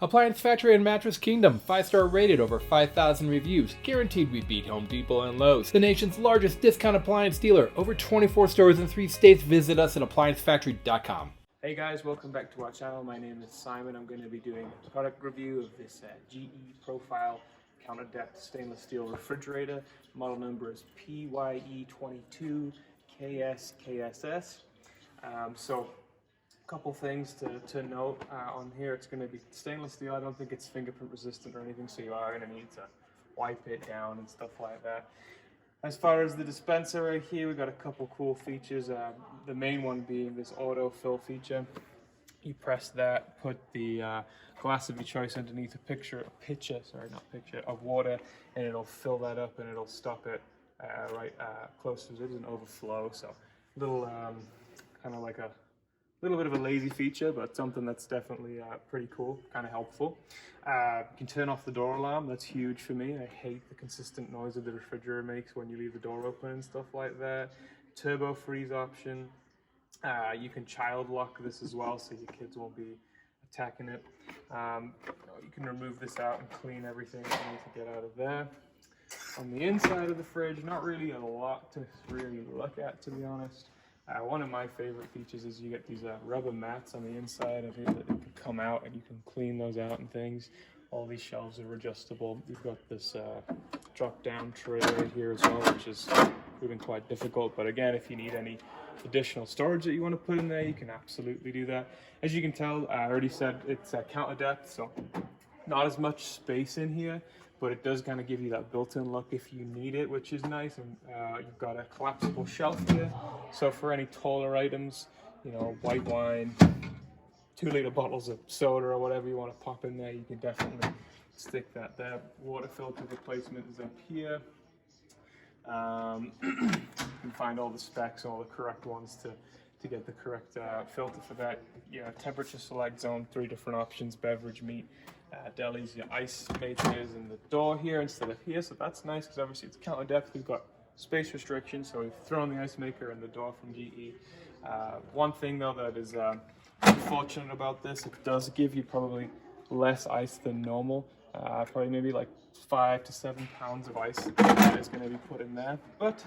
Appliance Factory and Mattress Kingdom, 5-star rated, over 5,000 reviews, guaranteed we beat Home Depot and Lowe's. The nation's largest discount appliance dealer, over 24 stores in 3 states. Visit us at ApplianceFactory.com. Hey guys, welcome back to our channel. My name is Simon. I'm going to be doing a product review of this GE Profile counter depth stainless steel refrigerator. Model number is PYE22KSKSS. So a couple things to note on here. It's going to be stainless steel. I don't think it's fingerprint resistant or anything, so you are going to need to wipe it down and stuff like that. As far as the dispenser right here, we got a couple cool features. The main one being this auto fill feature. You press that, put the glass of your choice underneath a pitcher of water, and it'll fill that up and it'll stop it right close to it. It doesn't overflow, so little kind of like a little bit of a lazy feature, but something that's definitely pretty cool, kind of helpful. You can turn off the door alarm. That's huge for me. I hate the consistent noise that the refrigerator makes when you leave the door open and stuff like that. Turbo freeze option. You can child lock this as well, so your kids won't be attacking it. You can remove this out and clean everything that you need to get out of there. On the inside of the fridge, not really a lot to really look at, to be honest. One of my favorite features is you get these rubber mats on the inside of here that can come out and you can clean those out and things. All these shelves are adjustable. You've got this drop down tray right here as well, which is proving quite difficult. But again, if you need any additional storage that you want to put in there, you can absolutely do that. As you can tell, I already said it's counter depth, so not as much space in here, but it does kind of give you that built-in look if you need it, which is nice. And you've got a collapsible shelf here, so for any taller items, you know, white wine, 2-liter bottles of soda or whatever you want to pop in there, you can definitely stick that there. Water filter replacement is up here. You can find all the specs, all the correct ones to get the correct filter for that. You know, temperature select zone, 3 different options: beverage, meat, delis. Your ice maker is in the door here instead of here, so that's nice because obviously it's counter depth. We've got space restrictions, so we've thrown the ice maker in the door from GE. One thing though that is unfortunate about this, it does give you probably less ice than normal. Probably maybe like 5 to 7 pounds of ice that is going to be put in there, but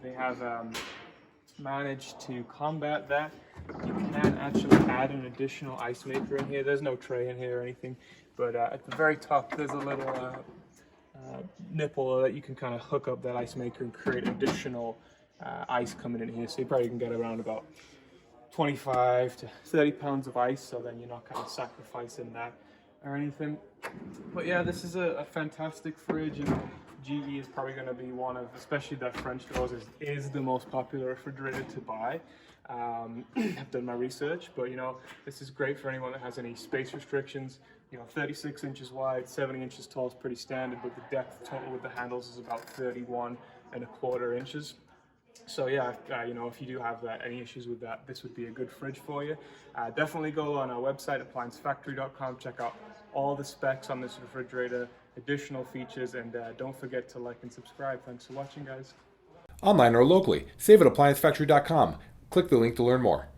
they have managed to combat that. You can actually add an additional ice maker in here. There's no tray in here or anything, but at the very top there's a little nipple that you can kind of hook up that ice maker and create additional ice coming in here. So you probably can get around about 25 to 30 pounds of ice, so then you're not kind of sacrificing that or anything. But yeah, this is a fantastic fridge, and GE is probably going to be one of, especially that French doors is the most popular refrigerator to buy. I've done my research, but you know, this is great for anyone that has any space restrictions. You know, 36 inches wide, 70 inches tall is pretty standard, but the depth total with the handles is about 31¼ inches. So yeah, you know, if you do have any issues with that, this would be a good fridge for you. Definitely go on our website, ApplianceFactory.com, check out all the specs on this refrigerator, additional features, and don't forget to like and subscribe. Thanks for watching, guys. Online or locally, save at ApplianceFactory.com. Click the link to learn more.